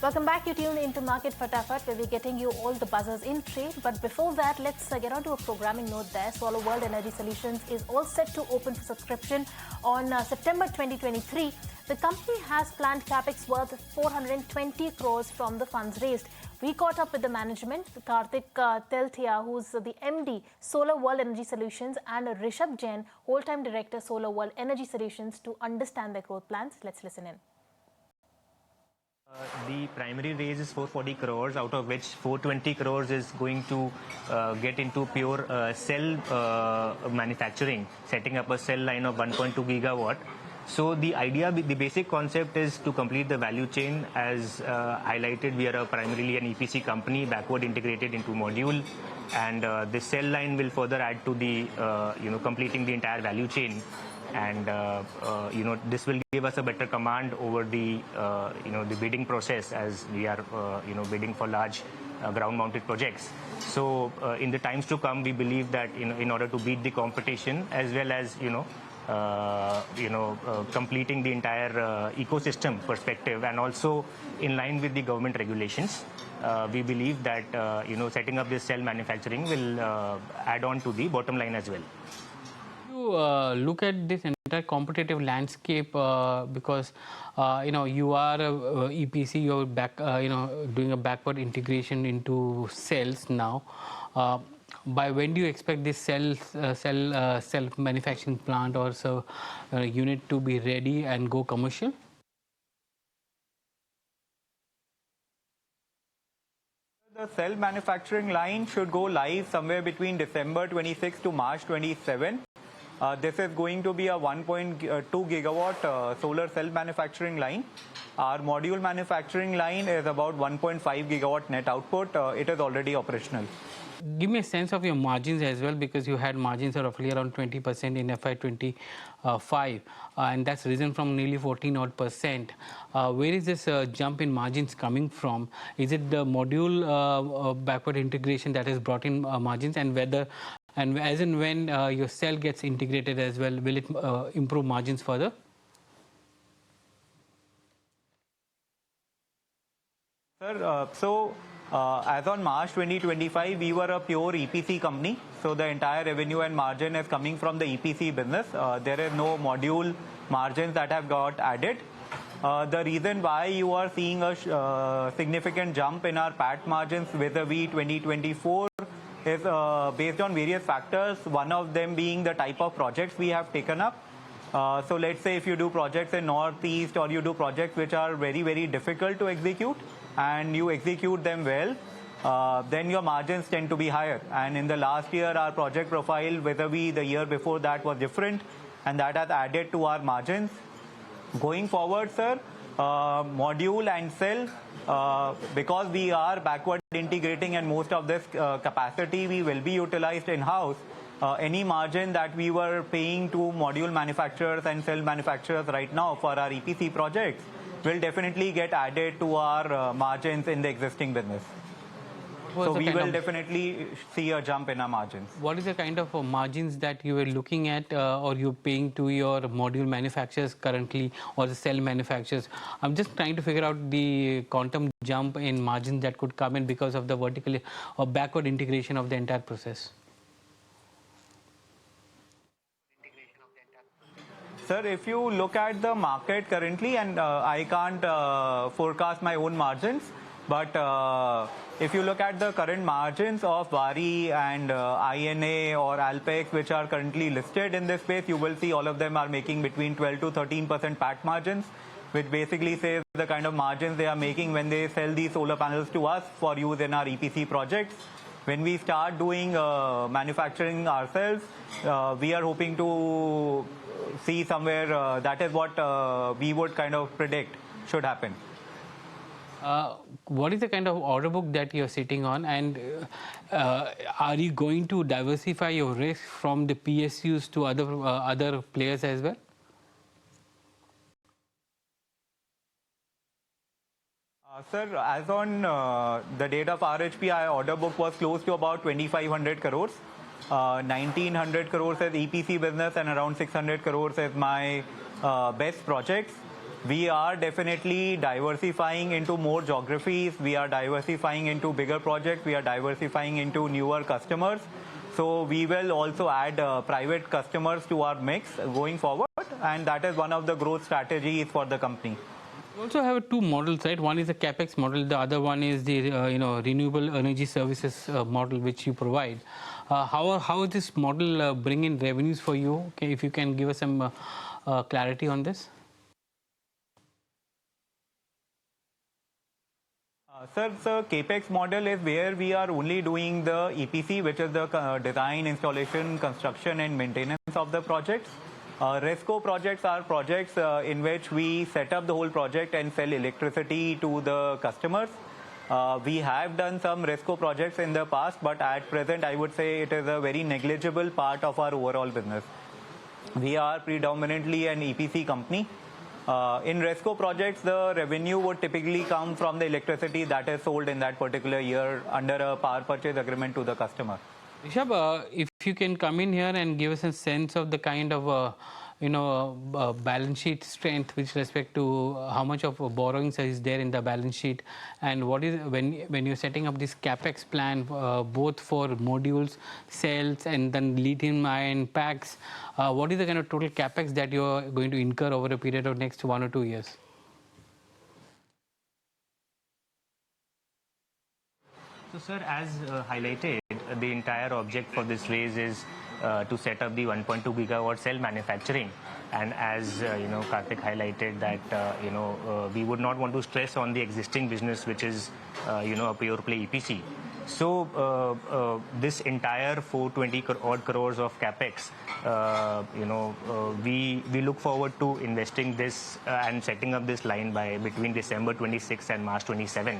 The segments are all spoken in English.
Welcome back. You tune into Market Fatafat, where we're getting you all the buzzers in trade. But before that, let's get on to a programming note there. Solar World Energy Solutions is all set to open for subscription on September 2023. The company has planned capex worth 420 crores from the funds raised. We caught up with the management, Karthik Teltia, who's the MD, Solar World Energy Solutions, and Rishabh Jain, whole-time director, Solar World Energy Solutions, to understand their growth plans. Let's listen in. The primary raise is 440 crores, out of which 420 crores is going to get into pure cell manufacturing, setting up a cell line of 1.2 gigawatt. So the idea, the basic concept is to complete the value chain. As highlighted, we are primarily an EPC company, backward integrated into module, and the cell line will further add to the completing the entire value chain. And this will give us a better command over the the bidding process, as we are bidding for large ground-mounted projects. So in the times to come, we believe that in order to beat the competition, as well as completing the entire ecosystem perspective, and also in line with the government regulations, we believe that setting up this cell manufacturing will add on to the bottom line as well. Look at this entire competitive landscape, because you are a EPC, you're back doing a backward integration into cells now. By when do you expect this cell manufacturing plant or unit to be ready and go commercial? The cell manufacturing line should go live somewhere between December 26 to March 27. This is going to be a 1.2 gigawatt solar cell manufacturing line. Our module manufacturing line is about 1.5 gigawatt net output. It is already operational. Give me a sense of your margins as well, because you had margins of roughly around 20% in FY25, and that's risen from nearly 14%. Where is this jump in margins coming from? Is it the module backward integration that has brought in margins, and whether and as and when your cell gets integrated as well, will it improve margins further? Sir, as on March 2025, we were a pure EPC company. So the entire revenue and margin is coming from the EPC business. There is no module margins that have got added. The reason why you are seeing a significant jump in our PAT margins vis-a-vis 2024 is based on various factors, one of them being the type of projects we have taken up. So let's say if you do projects in Northeast, or you do projects which are very, very difficult to execute, and you execute them well, then your margins tend to be higher. And in the last year, our project profile vis-a-vis the year before that was different, and that has added to our margins. Going forward, sir, module and cell, because we are backward integrating and most of this capacity we will be utilized in-house, any margin that we were paying to module manufacturers and cell manufacturers right now for our EPC projects will definitely get added to our margins in the existing business. So we will definitely see a jump in our margins. What is the kind of margins that you were looking at or you're paying to your module manufacturers currently, or the cell manufacturers? I'm just trying to figure out the quantum jump in margins that could come in because of the vertical or backward integration of the entire process. Sir, if you look at the market currently, and I can't forecast my own margins, but if you look at the current margins of Vari and INA or Alpex, which are currently listed in this space, you will see all of them are making between 12 to 13% PAT margins, which basically says the kind of margins they are making when they sell these solar panels to us for use in our EPC projects. When we start doing manufacturing ourselves, we are hoping to see somewhere that is what we would kind of predict should happen. What is the kind of order book that you're sitting on, and are you going to diversify your risk from the PSUs to other players as well? Sir, as on the date of RHP, our order book was close to about 2,500 crores. 1,900 crores is EPC business, and around 600 crores is my best projects. We are definitely diversifying into more geographies. We are diversifying into bigger projects. We are diversifying into newer customers. So we will also add private customers to our mix going forward, and that is one of the growth strategies for the company. You also have two models, right? One is a capex model. The other one is the renewable energy services model which you provide. How is this model bring in revenues for you? Okay, if you can give us some clarity on this. Sir, the CAPEX model is where we are only doing the EPC, which is the design, installation, construction and maintenance of the projects. RESCO projects are projects in which we set up the whole project and sell electricity to the customers. We have done some RESCO projects in the past, but at present I would say it is a very negligible part of our overall business. We are predominantly an EPC company. In RESCO projects, the revenue would typically come from the electricity that is sold in that particular year under a power purchase agreement to the customer. Rishabh, if you can come in here and give us a sense of the kind of balance sheet strength with respect to how much of borrowings is there in the balance sheet, and what is when you're setting up this capex plan both for modules, cells, and then lithium-ion packs, what is the kind of total capex that you're going to incur over a period of next 1 or 2 years? So, sir, as highlighted, the entire object for this raise is to set up the 1.2 gigawatt cell manufacturing. And as Karthik highlighted that we would not want to stress on the existing business, which is a pure play EPC. So this entire 420 odd crores of capex, we look forward to investing this and setting up this line by between December 26 and March 27.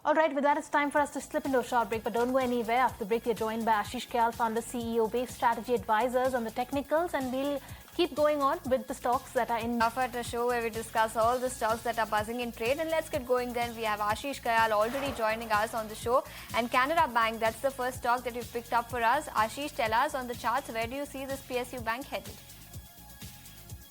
All right, with that, it's time for us to slip into a short break, but don't go anywhere. After the break, we're joined by Ashish Kyal, founder, CEO, Base Strategy Advisors on the technicals, and we'll keep going on with the stocks that are in. Fatafat, a show where we discuss all the stocks that are buzzing in trade, and let's get going then. We have Ashish Kyal already joining us on the show, and Canara Bank, that's the first stock that you've picked up for us. Ashish, tell us on the charts, where do you see this PSU bank headed?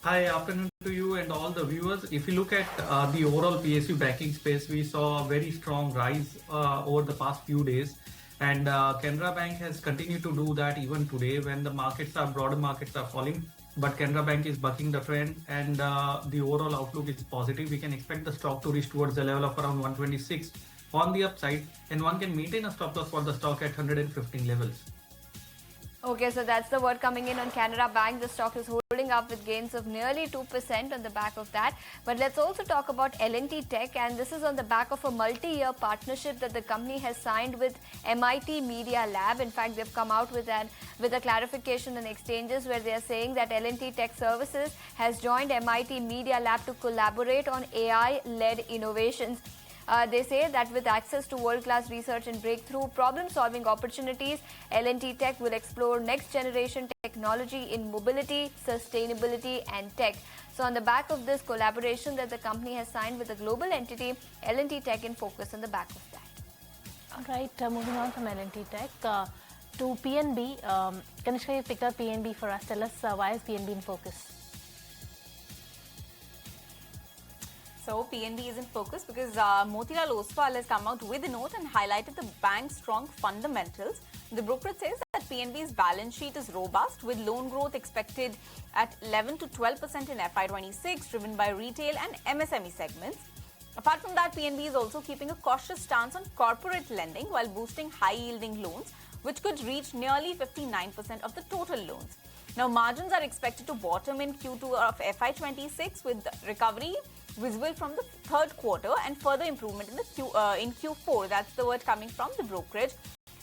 Hi, afternoon to you and all the viewers. If you look at the overall PSU banking space, we saw a very strong rise over the past few days, and Canara Bank has continued to do that even today when the broader markets are falling. But Canara Bank is bucking the trend, and the overall outlook is positive. We can expect the stock to reach towards the level of around 126 on the upside, and one can maintain a stop loss for the stock at 115 levels. Okay, so that's the word coming in on Canara Bank. The stock is holding up with gains of nearly 2% on the back of that. But let's also talk about L&T Tech, and this is on the back of a multi-year partnership that the company has signed with MIT Media Lab. In fact, they've come out with a clarification on exchanges where they are saying that L&T Tech Services has joined MIT Media Lab to collaborate on AI-led innovations. They say that with access to world-class research and breakthrough problem-solving opportunities, L&T Tech will explore next-generation technology in mobility, sustainability and tech. So on the back of this collaboration that the company has signed with a global entity, L&T Tech in focus on the back of that. All right, moving on from L&T Tech to PNB. Kanishka, you picked up PNB for us. Tell us why is PNB in focus? So PNB is in focus because Motilal Oswal has come out with a note and highlighted the bank's strong fundamentals. The brokerage says that PNB's balance sheet is robust with loan growth expected at 11 to 12% in FY26, driven by retail and MSME segments. Apart from that, PNB is also keeping a cautious stance on corporate lending while boosting high-yielding loans, which could reach nearly 59% of the total loans. Now, margins are expected to bottom in Q2 of FY26 with recovery visible from the third quarter and further improvement in Q4. That's the word coming from the brokerage.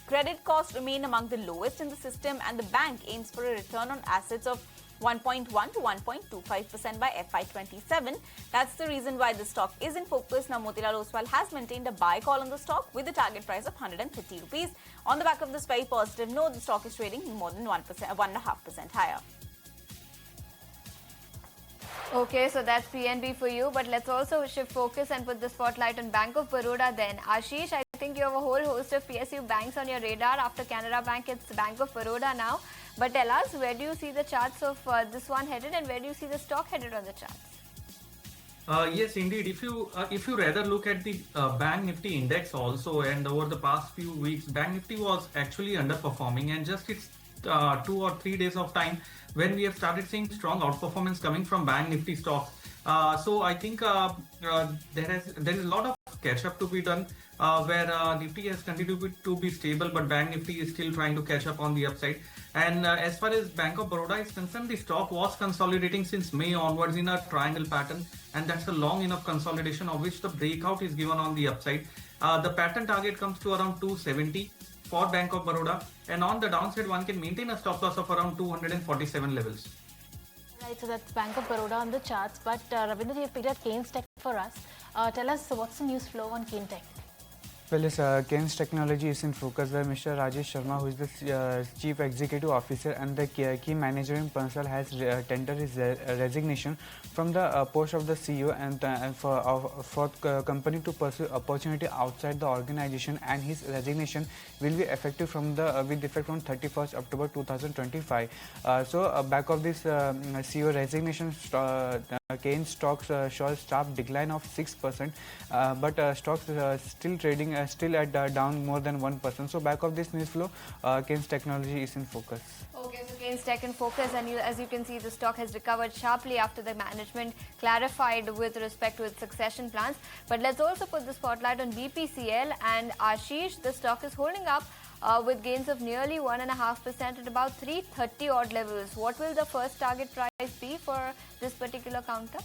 Credit costs remain among the lowest in the system, and the bank aims for a return on assets of 1.1 to 1.25% by FY27. That's the reason why the stock is in focus. Now, Motilal Oswal has maintained a buy call on the stock with a target price of 130 rupees. On the back of this very positive note, the stock is trading more than 1.5% higher. Okay, so that's PNB for you, but let's also shift focus and put the spotlight on Bank of Baroda then. Ashish, I think you have a whole host of PSU banks on your radar. After Canara Bank, it's Bank of Baroda now. But tell us, where do you see the charts of this one headed, and where do you see the stock headed on the charts? Yes, indeed. If you rather look at the Bank Nifty index also, and over the past few weeks, Bank Nifty was actually underperforming, and just it's 2 or 3 days of time when we have started seeing strong outperformance coming from Bank Nifty stocks. So I think there is a lot of catch up to be done, where Nifty has continued to be stable, but Bank Nifty is still trying to catch up on the upside. And as far as Bank of Baroda is concerned, the stock was consolidating since May onwards in a triangle pattern, and that's a long enough consolidation of which the breakout is given on the upside. The pattern target comes to around 270 for Bank of Baroda, and on the downside one can maintain a stop loss of around 247 levels. Right, so that's Bank of Baroda on the charts. But Ravinder, you've picked out Keynes Tech for us. Tell us, what's the news flow on Keynes Tech? Well, yes, Keynes Technology is in focus where Mr. Rajesh Sharma, who is the Chief Executive Officer and the key management personnel, has tendered his resignation from the post of the CEO and for company to pursue opportunity outside the organization, and his resignation will be effective with effect from 31st October 2025. So back of this CEO resignation, Keynes stocks show a sharp decline of 6%, but stocks still trading still at down more than 1%. So back of this news flow, Keynes Technology is in focus. Okay, so Keynes Tech in focus, and as you can see, the stock has recovered sharply after the management clarified with respect to its succession plans. But let's also put the spotlight on BPCL and Ashish. The stock is holding up with gains of nearly 1.5% at about 330 odd levels. What will the first target price be for this particular counter?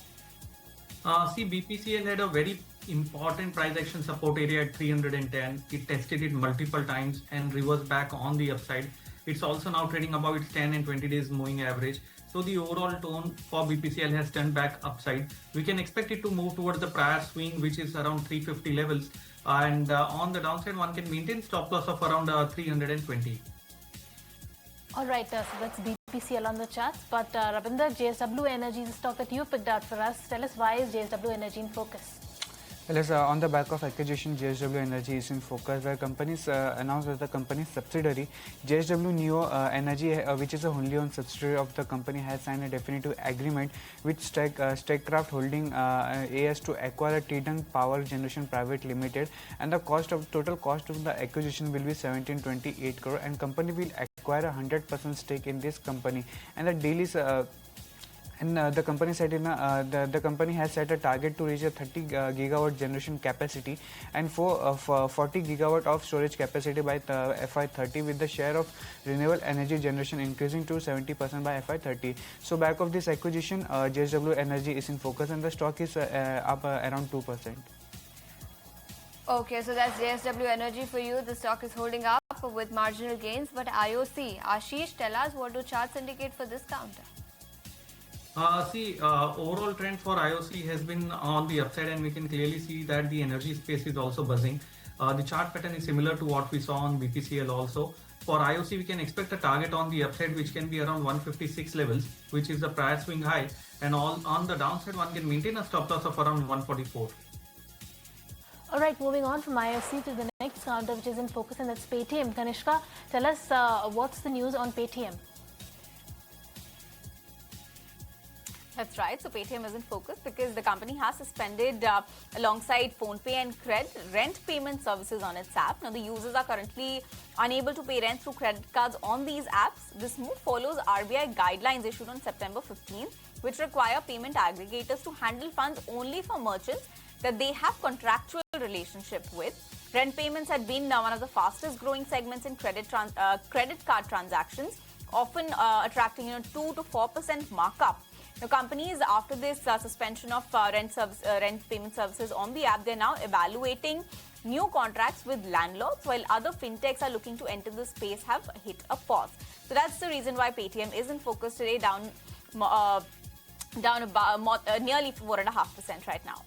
See, BPCL had a very important price action support area at 310. It tested it multiple times and reversed back on the upside. It's also now trading above its 10 and 20 days moving average. So the overall tone for BPCL has turned back upside. We can expect it to move towards the prior swing, which is around 350 levels. And on the downside, one can maintain stop loss of around 320. All right, so that's BPCL on the charts. But Ravinder, JSW Energy is the stock that you picked out for us. Tell us, why is JSW Energy in focus? Well, yes, on the back of acquisition, JSW Energy is in focus, where companies announced that the company's subsidiary, JSW Neo Energy, which is a wholly owned subsidiary of the company, has signed a definitive agreement with Stegcraft Holding AS to acquire Tidung Power Generation Private Limited, and the total cost of the acquisition will be 1728 crore, and company will acquire 100% stake in this company, and the deal is. The company the company has set a target to reach a 30 gigawatt generation capacity and 40 gigawatt of storage capacity by FY30, with the share of renewable energy generation increasing to 70% by FY30. So back of this acquisition, JSW Energy is in focus, and the stock is up around 2%. Okay, so that's JSW Energy for you. The stock is holding up with marginal gains. But IOC, Ashish, tell us, what do charts indicate for this counter? Overall trend for IOC has been on the upside, and we can clearly see that the energy space is also buzzing. The chart pattern is similar to what we saw on BPCL also. For IOC, we can expect a target on the upside which can be around 156 levels, which is the prior swing high, and on the downside one can maintain a stop loss of around 144. All right, moving on from IOC to the next counter, which is in focus, and that's Paytm. Kanishka, tell us what's the news on Paytm? That's right. So Paytm is in focus because the company has suspended alongside PhonePe and Cred rent payment services on its app. Now the users are currently unable to pay rent through credit cards on these apps. This move follows RBI guidelines issued on September 15th, which require payment aggregators to handle funds only for merchants that they have contractual relationship with. Rent payments had been one of the fastest growing segments in credit card transactions, often attracting 2 to 4% markup. Now, companies, after this suspension of rent payment services on the app, they're now evaluating new contracts with landlords, while other fintechs are looking to enter the space have hit a pause. So that's the reason why Paytm is in focus today, down about nearly 4.5% right now.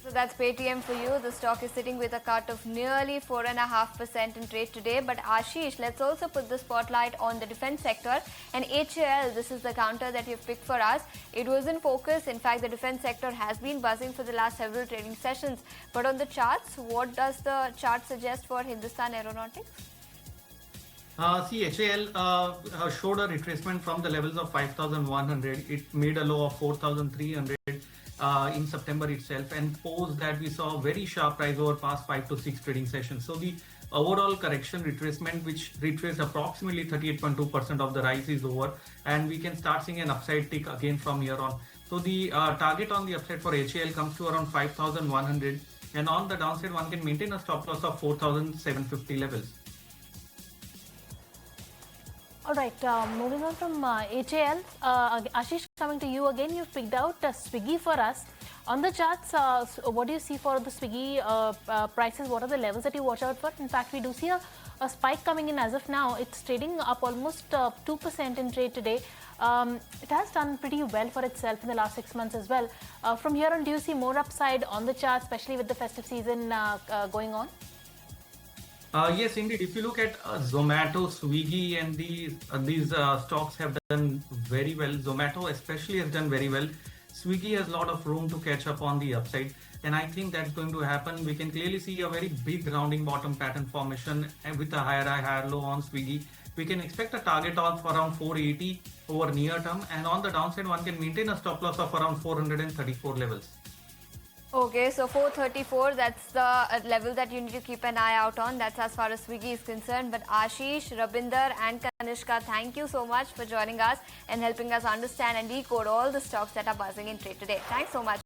So that's Paytm for you. The stock is sitting with a cut of nearly 4.5% in trade today. But Ashish, let's also put the spotlight on the defense sector. And HAL, this is the counter that you've picked for us. It was in focus. In fact, the defense sector has been buzzing for the last several trading sessions. But on the charts, what does the chart suggest for Hindustan Aeronautics? HAL showed a retracement from the levels of 5,100. It made a low of 4,300 in September itself, and post that we saw a very sharp rise over past 5 to 6 trading sessions. So the overall correction retracement, which retraced approximately 38.2% of the rise, is over, and we can start seeing an upside tick again from here on. So the target on the upside for HAL comes to around 5,100, and on the downside one can maintain a stop loss of 4,750 levels. All right, moving on from HAL, Ashish, coming to you again. You've picked out Swiggy for us. On the charts, what do you see for the Swiggy prices? What are the levels that you watch out for? In fact, we do see a spike coming in as of now. It's trading up almost 2% in trade today. It has done pretty well for itself in the last 6 months as well. From here on, do you see more upside on the chart, especially with the festive season going on? Yes, indeed. If you look at Zomato, Swiggy, and these stocks have done very well. Zomato especially has done very well. Swiggy has a lot of room to catch up on the upside, and I think that's going to happen. We can clearly see a very big rounding bottom pattern formation with a higher high, higher low on Swiggy. We can expect a target of around 480 over near term, and on the downside one can maintain a stop loss of around 434 levels. Okay, so 434, that's the level that you need to keep an eye out on. That's as far as Swiggy is concerned. But Ashish, Rabinder and Kanishka, thank you so much for joining us and helping us understand and decode all the stocks that are buzzing in trade today. Thanks so much.